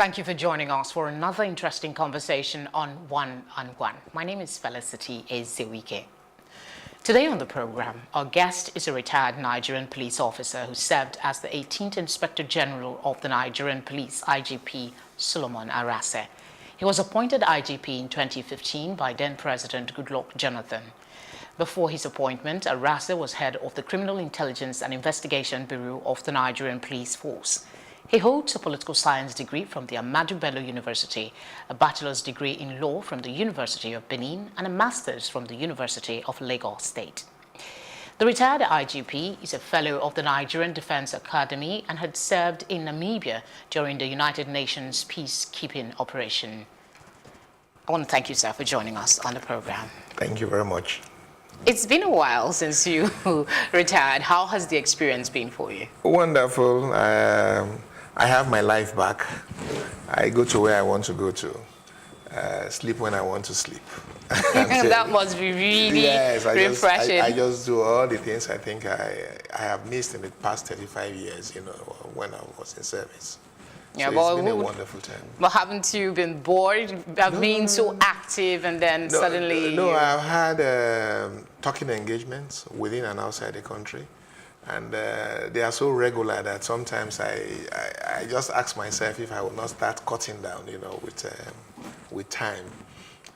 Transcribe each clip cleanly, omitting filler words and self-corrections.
Thank you for joining us for another interesting conversation on One on One. My name is Felicity Ezewuike. Today on the program, our guest is a retired Nigerian police officer who served as the 18th Inspector-General of the Nigerian Police, IGP Arase. He was appointed IGP in 2015 by then-President Goodluck Jonathan. Before his appointment, Arase was head of the Criminal Intelligence and Investigation Bureau of the Nigerian Police Force. He holds a political science degree from the Ahmadu Bello University, a bachelor's degree in law from the University of Benin, and a master's from the University of Lagos State. The retired IGP is a fellow of the Nigerian Defense Academy and had served in Namibia during the United Nations peacekeeping operation. I want to thank you, sir, for joining us on the program. Thank you very much. It's been a while since you retired. How has the experience been for you? Wonderful. I have my life back. I go to where I want to go to. Sleep when I want to sleep. That must be really refreshing. I just do all the things I think I have missed in the past 35 years, when I was in service. Yeah, so it's been a wonderful time. But haven't you been bored of being so active and then suddenly... No, I've had talking engagements within and outside the country. And they are so regular that sometimes I just ask myself if I will not start cutting down, with time.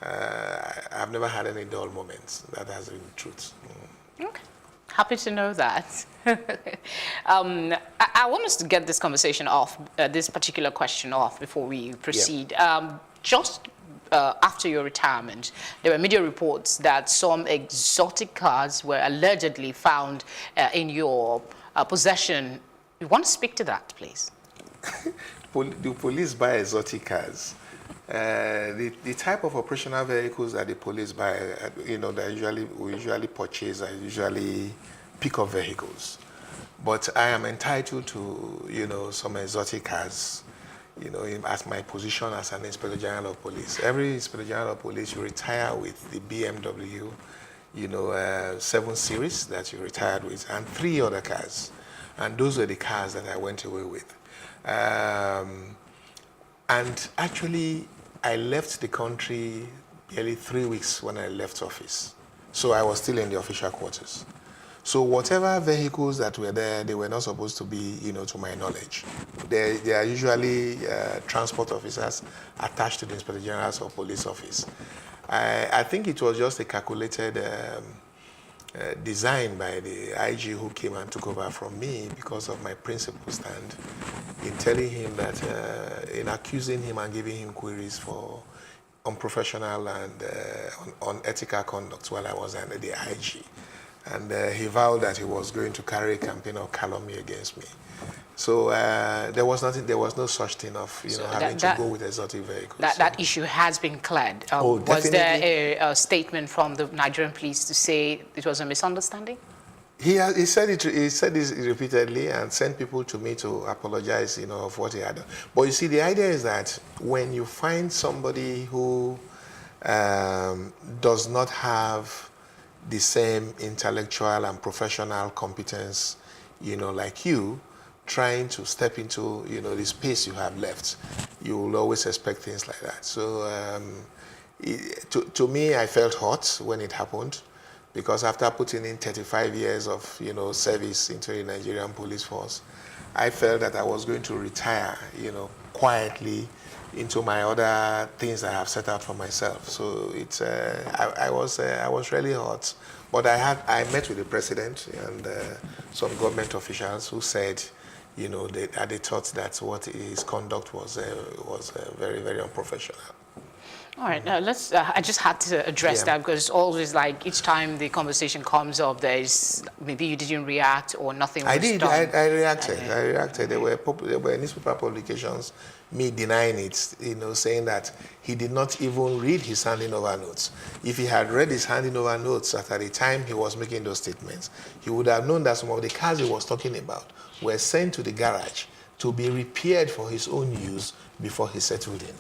I've never had any dull moments. That has been the truth. Okay. Happy to know that. I want us to get this conversation off, this particular question off before we proceed. Yeah. After your retirement, there were media reports that some exotic cars were allegedly found in your possession. You want to speak to that, please? Do police buy exotic cars? The type of operational vehicles that the police buy, that we usually purchase are usually pickup vehicles. But I am entitled to, some exotic cars. As my position as an Inspector-General of Police. Every Inspector-General of Police, you retire with the BMW, 7 Series that you retired with, and 3 other cars. And those were the cars that I went away with. And actually, I left the country barely 3 weeks when I left office. So I was still in the official quarters. So whatever vehicles that were there, they were not supposed to be, to my knowledge. They are usually transport officers attached to the Inspector-General of Police office. I think it was just a calculated design by the IG who came and took over from me because of my principal stand in telling him that, in accusing him and giving him queries for unprofessional and unethical conduct while I was under the IG. And he vowed that he was going to carry a campaign of calumny against me. So there was no such thing of having to go with exotic vehicles. That issue has been cleared. Was there a statement from the Nigerian police to say it was a misunderstanding? He said it. He said this repeatedly and sent people to me to apologize, of what he had done. But you see, the idea is that when you find somebody who does not have the same intellectual and professional competence, like you, trying to step into, the space you have left, you will always expect things like that. So to me, I felt hot when it happened, because after putting in 35 years of, service into the Nigerian police force, I felt that I was going to retire, quietly into my other things I have set out for myself. So it's I was really hot, but I met with the president and some government officials who said, they thought that what his conduct was very, very unprofessional. All right, now let's. I just had to address that because it's always like each time the conversation comes up, there's maybe you didn't react or nothing was done. I reacted. I reacted. There were newspaper publications, me denying it, saying that he did not even read his handing over notes. If he had read his handing over notes at the time he was making those statements, he would have known that some of the cars he was talking about were sent to the garage to be repaired for his own use before he settled in.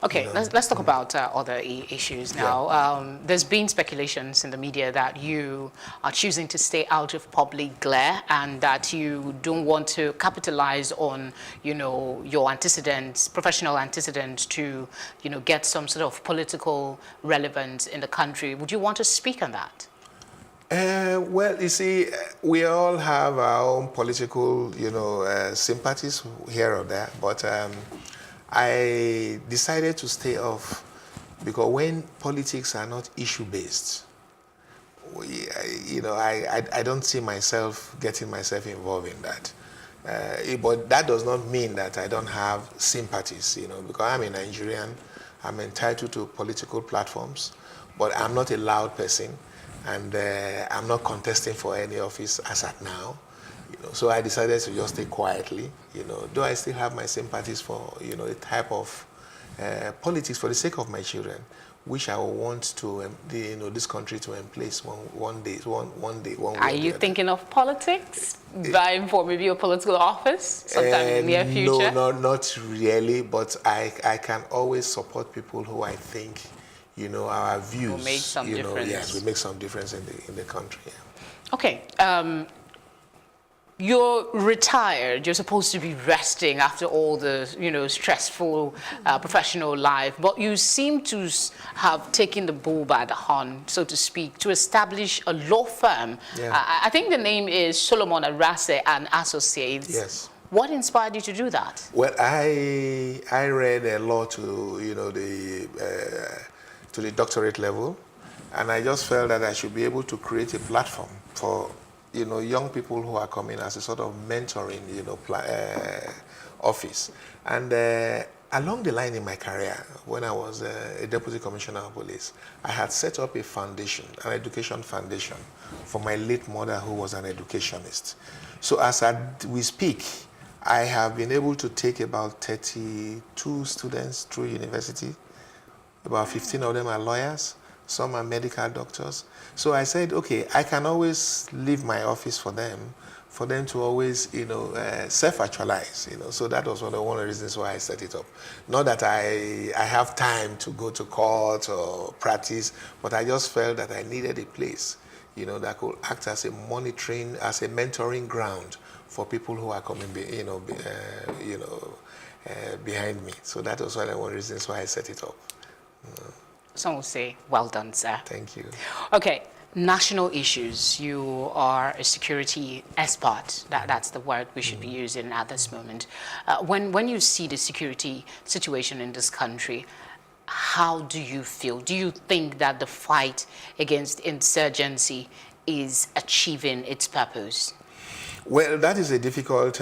Okay, let's talk about other issues now. Yeah. There's been speculations in the media that you are choosing to stay out of public glare and that you don't want to capitalize on, your antecedents, professional antecedents to, get some sort of political relevance in the country. Would you want to speak on that? Well, you see, we all have our own political, sympathies here or there, but I decided to stay off because when politics are not issue-based, I don't see myself getting myself involved in that. But that does not mean that I don't have sympathies, because I'm a Nigerian, I'm entitled to political platforms, but I'm not a loud person, and I'm not contesting for any office as at now. So I decided to just stay quietly, though I still have my sympathies for, the type of politics for the sake of my children, which I want to, this country to emplace one day. Are you thinking of politics? Vying for maybe a political office sometime in the near future? No, not really, but I can always support people who I think, our views will make some difference. Yes, will make some difference in the country. Yeah. Okay. You're retired. You're supposed to be resting after all the, stressful professional life. But you seem to have taken the bull by the horn, so to speak, to establish a law firm. Yeah. I think the name is Solomon Arase and Associates. Yes. What inspired you to do that? Well, I read a law to the doctorate level, and I just felt that I should be able to create a platform for young people who are coming as a sort of mentoring, office. And along the line in my career, when I was a deputy commissioner of police, I had set up a foundation, an education foundation, for my late mother, who was an educationist. So as we speak, I have been able to take about 32 students through university. About 15 of them are lawyers. Some are medical doctors. So I said, okay, I can always leave my office for them to always, self-actualize, So that was one of the reasons why I set it up. Not that I have time to go to court or practice, but I just felt that I needed a place, that could act as a monitoring, as a mentoring ground for people who are coming, behind me. So that was one of the reasons why I set it up. Some will say, well done, sir. Thank you. Okay, national issues. You are a security expert. That's the word we should be using at this moment. When you see the security situation in this country, how do you feel? Do you think that the fight against insurgency is achieving its purpose? Well, that is a difficult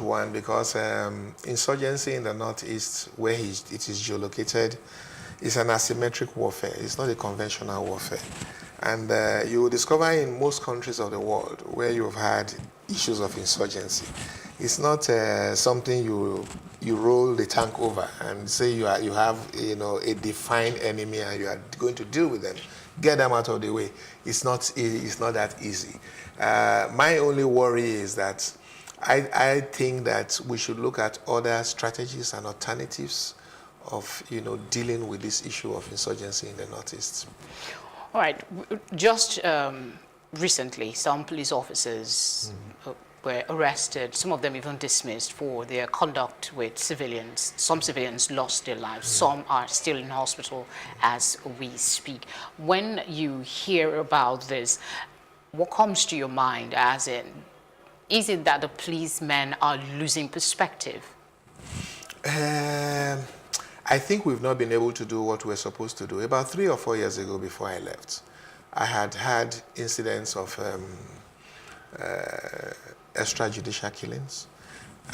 one because insurgency in the northeast, where it is geolocated, is an asymmetric warfare. It's not a conventional warfare. And you will discover in most countries of the world where you've had issues of insurgency, it's not something you roll the tank over and say you have a defined enemy and you are going to deal with them, get them out of the way. It's not that easy. My only worry is that I think that we should look at other strategies and alternatives of dealing with this issue of insurgency in the Northeast. All right. Just recently, some police officers were arrested, some of them even dismissed for their conduct with civilians. Some civilians lost their lives. Some are still in hospital as we speak. When you hear about this, what comes to your mind as in, is it that the policemen are losing perspective? I think we've not been able to do what we're supposed to do. About 3 or 4 years ago, before I left, I had incidents of extrajudicial killings,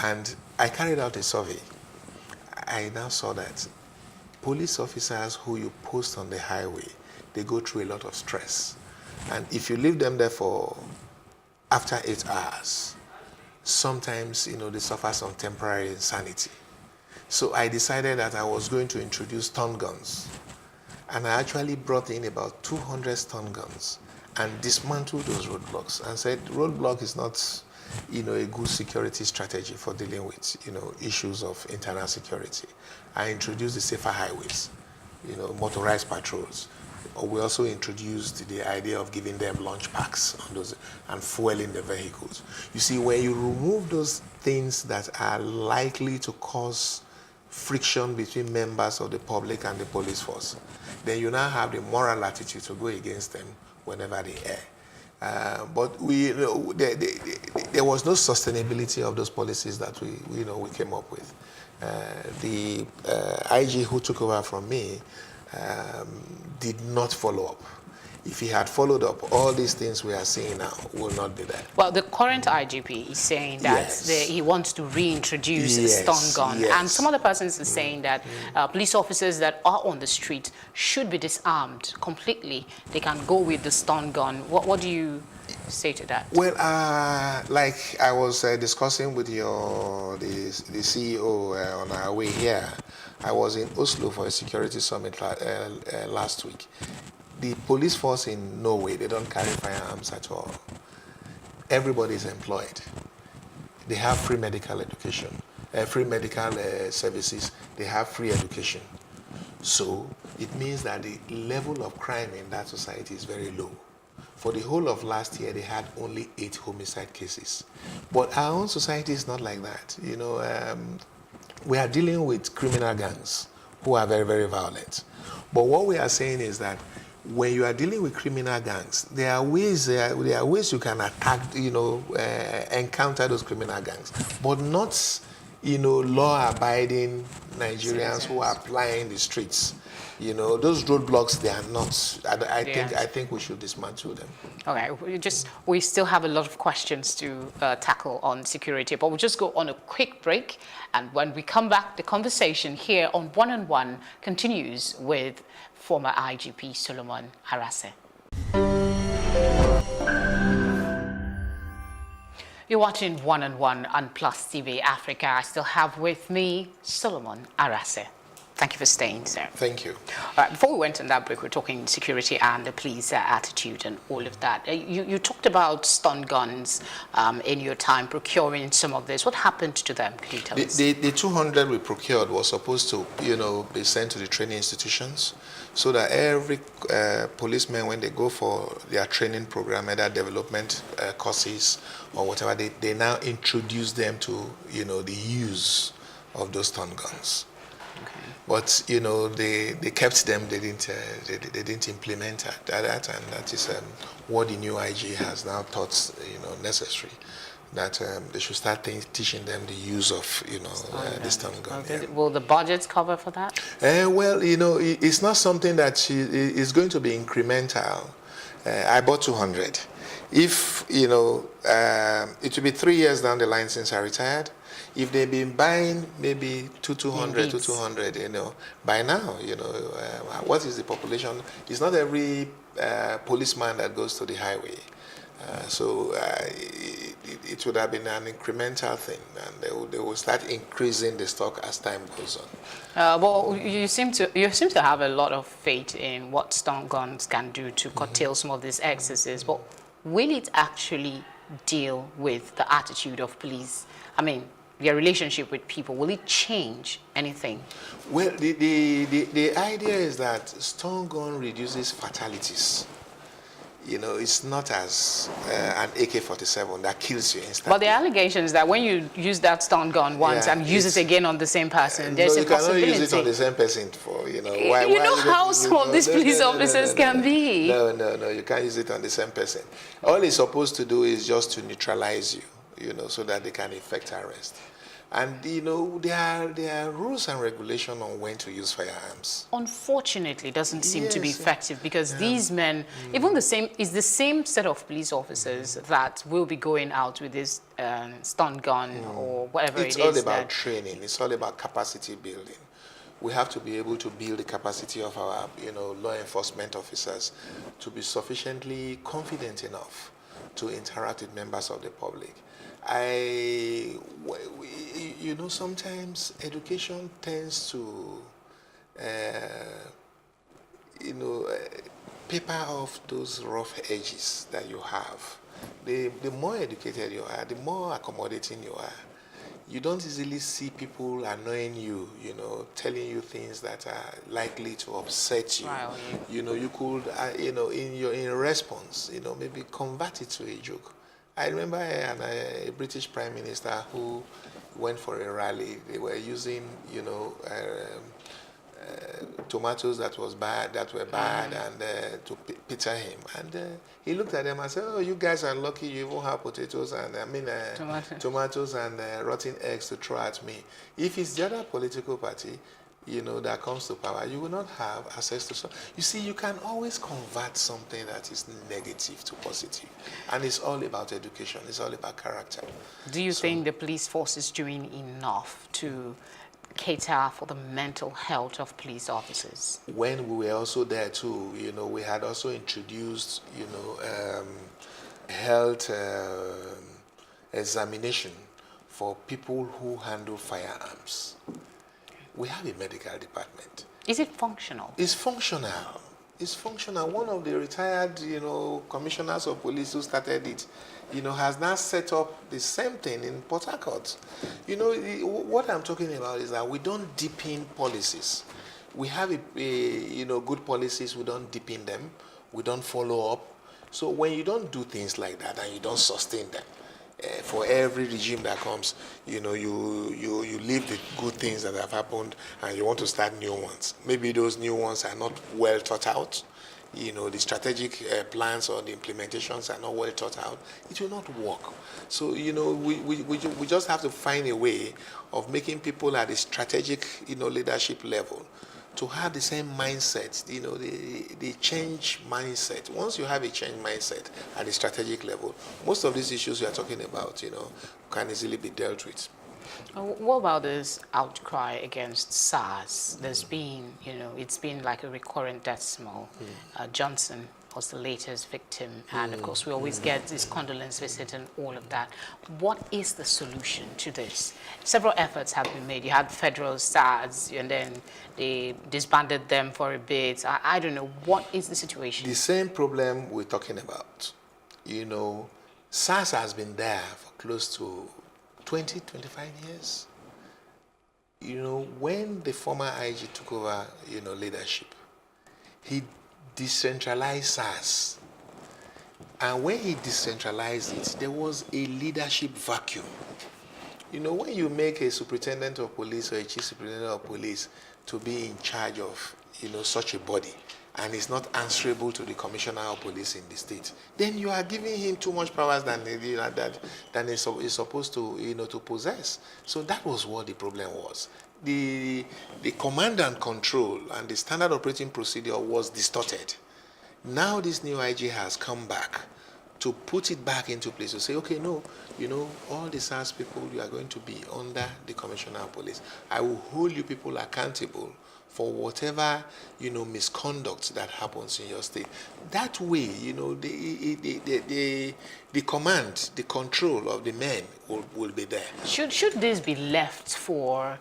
and I carried out a survey. I now saw that police officers who you post on the highway, they go through a lot of stress. And if you leave them there for after 8 hours, sometimes, they suffer some temporary insanity. So I decided that I was going to introduce stun guns. And I actually brought in about 200 stun guns. and dismantle those roadblocks and said roadblock is not, a good security strategy for dealing with, issues of internal security. I introduced the safer highways, motorized patrols. We also introduced the idea of giving them launch packs on those and fueling the vehicles. You see, when you remove those things that are likely to cause friction between members of the public and the police force, then you now have the moral latitude to go against them whenever they err. But there was no sustainability of those policies that we came up with. The IG who took over from me did not follow up. If he had followed up, all these things we are seeing now will not be there. Well, the current IGP is saying that he wants to reintroduce a stun gun. And some other persons are saying that police officers that are on the street should be disarmed completely. They can go with the stun gun. What do you say to that? Well, like I was discussing with the CEO on our way here, I was in Oslo for a security summit last week. The police force in Norway, they don't carry firearms at all. Everybody is employed. They have free medical education, free medical services. They have free education. So it means that the level of crime in that society is very low. For the whole of last year, they had only 8 homicide cases. But our own society is not like that. We are dealing with criminal gangs who are very, very violent. But what we are saying is that when you are dealing with criminal gangs, there are ways you can attack, encounter those criminal gangs, but not, law-abiding Nigerians who are plying the streets. Those roadblocks, they are not. I think we should dismantle them. Okay, we still have a lot of questions to tackle on security, but we'll just go on a quick break, and when we come back, the conversation here on One on One continues with former IGP Solomon Arase. You're watching One on One on Plus TV Africa. I still have with me Solomon Arase. Thank you for staying, sir. Thank you. All right, before we went on that break, we were talking security and the police attitude and all of that. You talked about stun guns in your time, procuring some of this. What happened to them? Could you tell us? The 200 we procured was supposed to, be sent to the training institutions so that every policeman, when they go for their training program, either development courses or whatever, they now introduce them to, the use of those stun guns. Okay. But they kept them. They didn't implement that, and that is what the new IG has now thought necessary. That they should start teaching them the use of the stun gun. Okay. Yeah. Will the budgets cover for that? Well, it's not something that is going to be incremental. I bought 200. If it will be 3 years down the line since I retired. If they've been buying maybe 200, by now, what is the population? It's not every policeman that goes to the highway. So it would have been an incremental thing, and they will start increasing the stock as time goes on. Well, you seem to have a lot of faith in what stun guns can do to curtail some of these excesses, but will it actually deal with the attitude of police? I mean, their relationship with people, will it change anything? Well, the idea is that stun gun reduces fatalities. It's not as an AK-47 that kills you instantly. But the allegation is that when you use that stun gun once and use it again on the same person, there's a possibility. You cannot use it on the same person for, why how some of these police officers can be. No, you can't use it on the same person. All it's supposed to do is just to neutralize you. So that they can effect arrest. And, there are rules and regulations on when to use firearms. Unfortunately, it doesn't seem to be effective because these men, even the same set of police officers that will be going out with this stun gun or whatever it is. It's all about training. It's all about capacity building. We have to be able to build the capacity of our, law enforcement officers to be sufficiently confident enough to interact with members of the public. Sometimes education tends to, paper off those rough edges that you have. The more educated you are, the more accommodating you are. You don't easily see people annoying you, telling you things that are likely to upset you. Wow. You could, in response, maybe convert it to a joke. I remember a British Prime Minister who went for a rally. They were using, tomatoes that were bad, and to picture him. And he looked at them and said, "Oh, you guys are lucky. You even have potatoes and tomatoes and rotten eggs to throw at me. If it's the other political party, that comes to power, you will not have access to some." You see, you can always convert something that is negative to positive, and it's all about education. It's all about character. Do you think the police force is doing enough to cater for the mental health of police officers? When we were also there too, we had also introduced, health examination for people who handle firearms. We have a medical department. Is it functional? It's functional. It's functional. One of the retired, commissioners of police who started it, has now set up the same thing in Port Harcourt. What I'm talking about is that we don't deepen policies. We have good policies. We don't deepen them. We don't follow up. So when you don't do things like that and you don't sustain them, for every regime that comes, you leave the good things that have happened and you want to start new ones. Maybe those new ones are not well thought out. The strategic plans or the implementations are not well thought out. It will not work. So, we just have to find a way of making people at the strategic, leadership level to have the same mindset, the change mindset. Once you have a change mindset at the strategic level, most of these issues we are talking about, can easily be dealt with. What about this outcry against SARS? There's been, it's been like a recurrent decimal. Johnson was the latest victim, and of course we always get this condolence visit and all of that. What is the solution to this? Several efforts have been made. You had federal SARS, and then they disbanded them for a bit. I don't know. What is the situation? The same problem we're talking about. SARS has been there for close to 20, 25 years. When the former IG took over, leadership, he decentralized SARS. And when he decentralized it, there was a leadership vacuum. When you make a superintendent of police or a chief superintendent of police to be in charge of, such a body, and is not answerable to the commissioner of police in the state, then you are giving him too much powers than he's supposed to, to possess. So that was what the problem was. The command and control and the standard operating procedure was distorted. Now this new IG has come back to put it back into place, to say, okay, no, all the SARS people, you are going to be under the commissioner of police. I will hold you people accountable for whatever, misconduct that happens in your state. That way, the command, the control of the men will be there. Should this be left for,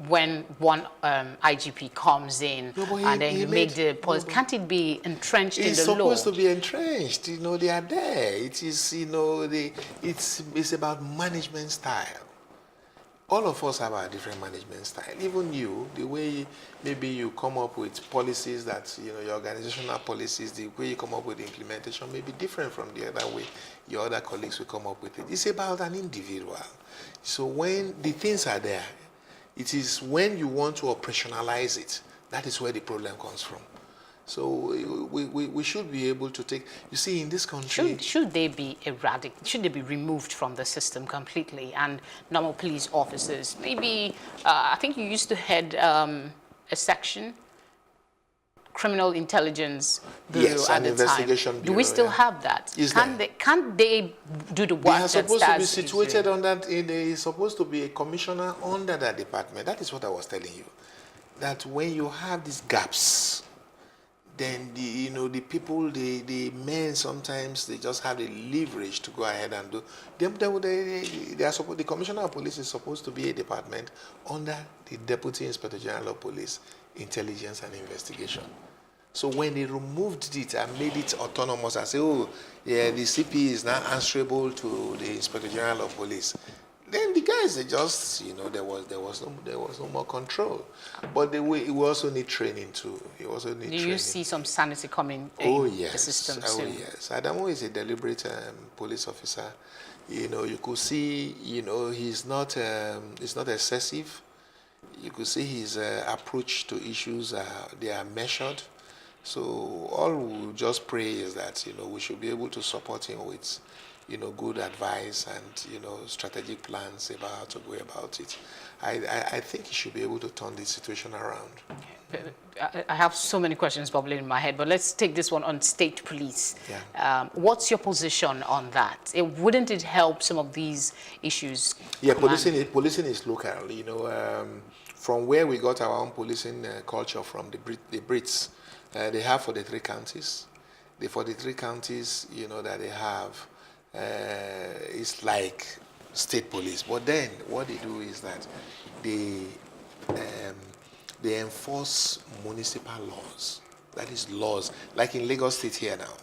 when one IGP comes in and then you make the policy? Can't it be entrenched in the law? It's supposed to be entrenched. They are there. It is, it's about management style. All of us have our different management style. Even you, the way maybe you come up with policies that, your organizational policies, the way you come up with the implementation may be different from the other way your other colleagues will come up with it. It's about an individual. So when the things are there, it is when you want to operationalize it, that is where the problem comes from. So we should be able to take, you see, in this country... Should they be should they be removed from the system completely, and normal police officers, maybe, I think you used to head a section, criminal intelligence bureau, yes, at an the investigation time. bureau, Do we still have that? Can't they do the work? They are supposed to be situated on that, there is supposed to be a commissioner under that department. That is what I was telling you. That when you have these gaps, then the people, the men, sometimes they just have the leverage to go ahead and do. They are supposed, the commissioner of police is supposed to be a department under the deputy inspector-general of police, intelligence and investigation. So when they removed it and made it autonomous and say, oh, yeah, the CP is now answerable to the Inspector-General of Police, then the guys, they just, there was no more control. But we also need training too. You also need Do training. you see some sanity coming Oh in yes, the system oh soon? yes. Adamu is a deliberate police officer. You could see, he's not excessive. You could see his approach to issues, they are measured. So all we just pray is that, we should be able to support him with, good advice and, strategic plans about how to go about it. I think he should be able to turn the situation around. I have so many questions bubbling in my head, but let's take this one on state police. Yeah. What's your position on that? Wouldn't it help some of these issues? Yeah, policing is local. From where we got our own policing culture from, the Brits, they have 43 counties. The 43 counties, that they have, is like state police. But then what they do is that they enforce municipal laws. That is laws, like in Lagos State here now.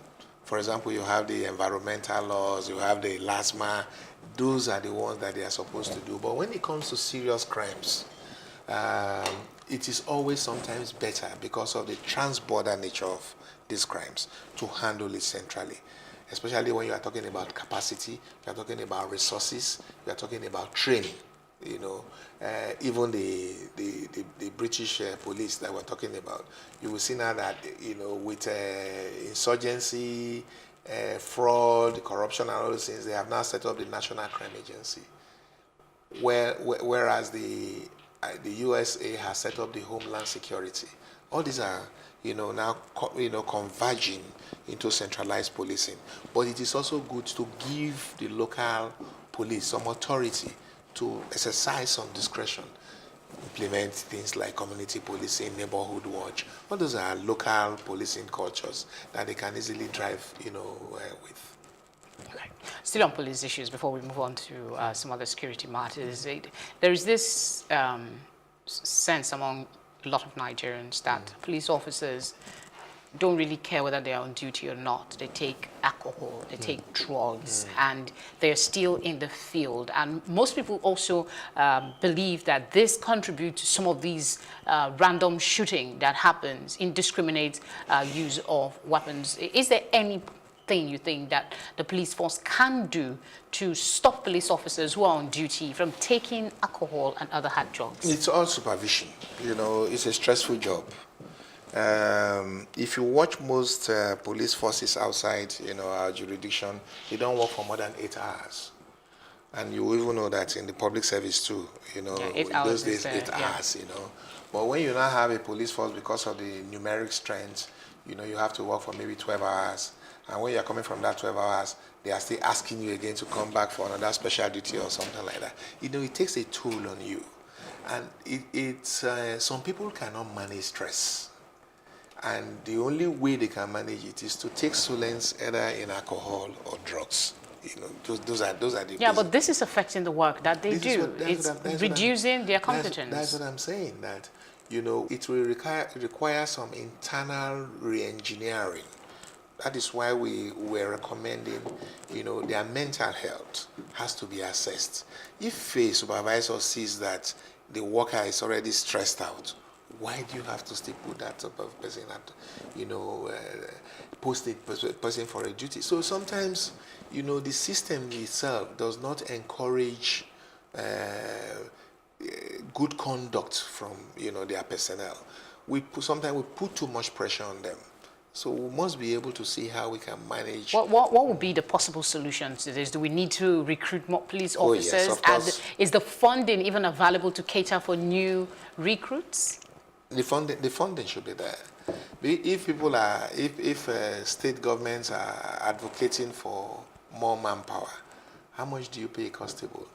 For example, you have the environmental laws, you have the LASMA. Those are the ones that they are supposed to do. But when it comes to serious crimes, it is always sometimes better because of the trans-border nature of these crimes to handle it centrally. Especially when you are talking about capacity, you are talking about resources, you are talking about training. Even the British police that we're talking about, you will see now that, with insurgency, fraud, corruption, and all those things, they have now set up the National Crime Agency. Whereas the USA has set up the Homeland Security. All these are, now, converging into centralized policing. But it is also good to give the local police some authority to exercise some discretion, implement things like community policing, neighborhood watch. All those are local policing cultures that they can easily drive, with. Okay. Still on police issues, before we move on to some other security matters, there is this sense among a lot of Nigerians that police officers don't really care whether they are on duty or not. They take alcohol, they take drugs, and they're still in the field. And most people also believe that this contributes to some of these random shooting that happens, indiscriminate use of weapons. Is there anything you think that the police force can do to stop police officers who are on duty from taking alcohol and other hard drugs? It's all supervision. It's a stressful job. If you watch most police forces outside, our jurisdiction, they don't work for more than 8 hours. And you even know that in the public service too, 8 hours those days, 8 hours, But when you now have a police force, because of the numeric strength, you have to work for maybe 12 hours. And when you're coming from that 12 hours, they are still asking you again to come back for another special duty or something like that. It takes a toll on you. And some people cannot manage stress. And the only way they can manage it is to take solace either in alcohol or drugs. Those are the. Yeah, but this is affecting the work that they do. It's reducing their competence. That's what I'm saying. That it will require some internal re-engineering. That is why we're recommending, their mental health has to be assessed. If a supervisor sees that the worker is already stressed out, why do you have to still put that type of person at, post a person for a duty? So sometimes, the system itself does not encourage good conduct from, their personnel. Sometimes we put too much pressure on them. So we must be able to see how we can manage. What would be the possible solutions to this? Do we need to recruit more police officers? Oh, yes, of course. And is the funding even available to cater for new recruits? The funding should be there. If state governments are advocating for more manpower, how much do you pay a constable?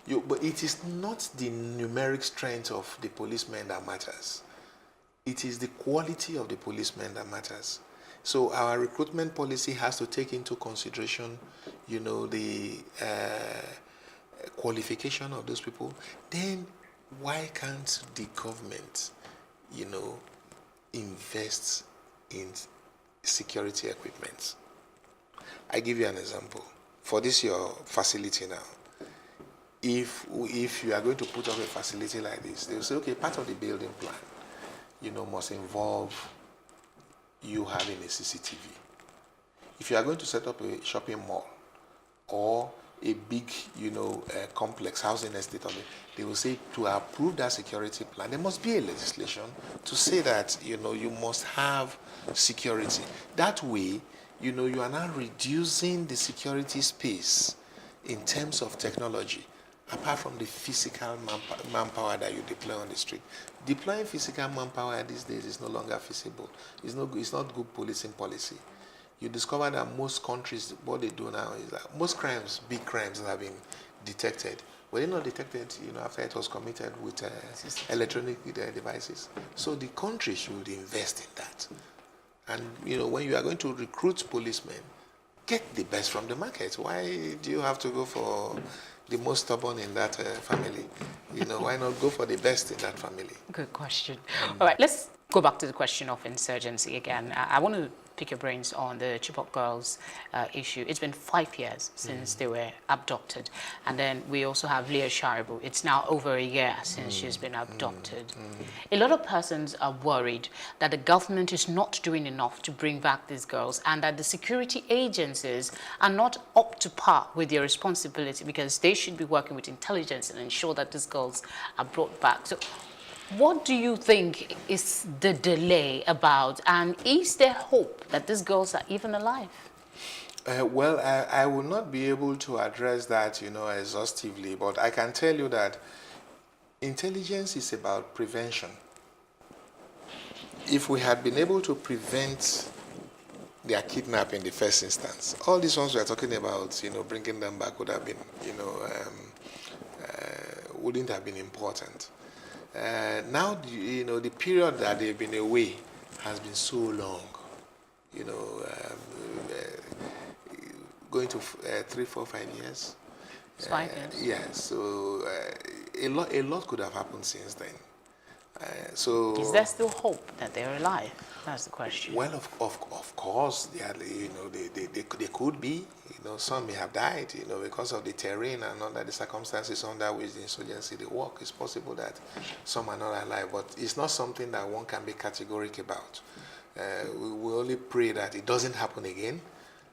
But it is not the numeric strength of the policemen that matters. It is the quality of the policemen that matters. So our recruitment policy has to take into consideration, the qualification of those people. Then why can't the government, invest in security equipment. I give you an example. For this your facility now, if you are going to put up a facility like this, they will say, okay, part of the building plan, must involve you having a CCTV. If you are going to set up a shopping mall or a big, complex housing estate of it, they will say to approve that security plan, there must be a legislation to say that, you must have security. That way, you are now reducing the security space in terms of technology, apart from the physical manpower that you deploy on the street. Deploying physical manpower these days is no longer feasible. It's not good policing policy. You discover that most countries, what they do now is that most crimes, big crimes that have been detected, were they not detected, after it was committed with electronic devices. So the country should invest in that. And, when you are going to recruit policemen, get the best from the market. Why do you have to go for the most stubborn in that family? Why not go for the best in that family? Good question. All right, let's go back to the question of insurgency again. I want to pick your brains on the Chibok girls issue. It's been 5 years since they were abducted. And then we also have Leah Sharibu. It's now over a year since she's been abducted. A lot of persons are worried that the government is not doing enough to bring back these girls and that the security agencies are not up to par with their responsibility because they should be working with intelligence and ensure that these girls are brought back. So what do you think is the delay about, and is there hope that these girls are even alive? Well, I will not be able to address that, exhaustively, but I can tell you that intelligence is about prevention. If we had been able to prevent their kidnapping in the first instance, all these ones we are talking about, bringing them back would have been, wouldn't have been important. Now, the period that they've been away has been so long, going to 3, 4, 5 years. It's 5 years. Yes, so a lot could have happened since then. So is there still hope that they're alive? That's the question. Well, of course, they could be. Some may have died, because of the terrain and under the circumstances under which the insurgency they work. It's possible that some are not alive, but it's not something that one can be categoric about. We only pray that it doesn't happen again,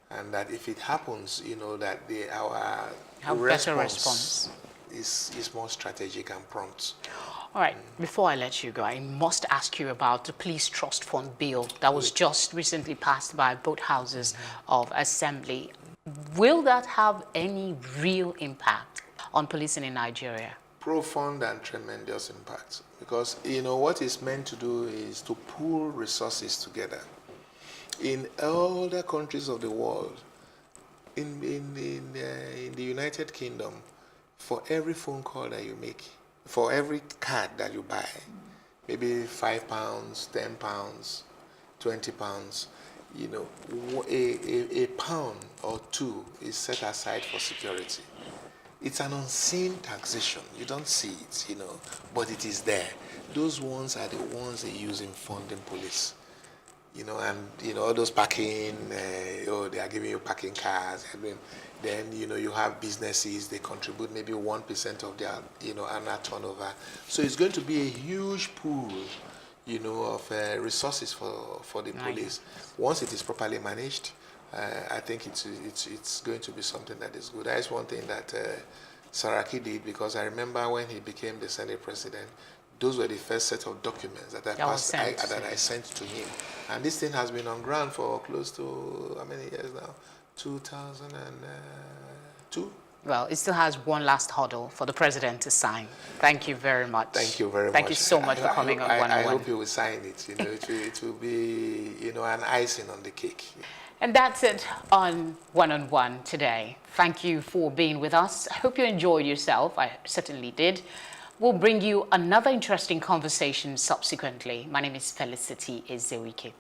and that if it happens, that our response is more strategic and prompt. All right, before I let you go, I must ask you about the Police Trust Fund bill that was just recently passed by both houses of Assembly. Will that have any real impact on policing in Nigeria? Profound and tremendous impact, because what it's meant to do is to pool resources together. In all the countries of the world, in the United Kingdom, for every phone call that you make, for every card that you buy, maybe £5, £10, £20, a pound or two is set aside for security. It's an unseen taxation. You don't see it, but it is there. Those ones are the ones they use in funding police. All those parking, they are giving you parking cars. Then, you have businesses, they contribute maybe 1% of their, annual turnover. So it's going to be a huge pool, of resources for the police. Once it is properly managed, I think it's going to be something that is good. That is one thing that Saraki did, because I remember when he became the Senate president, those were the first set of documents that I sent to him. And this thing has been on ground for close to, how many years now? 2002? Well, it still has one last hurdle for the president to sign. Thank you very much. Thank you very much. Thank you so much for coming on One-on-One. I hope you will sign it. It will be, an icing on the cake. And that's it on One-on-One today. Thank you for being with us. I hope you enjoyed yourself. I certainly did. We'll bring you another interesting conversation subsequently. My name is Felicity Ezewuike.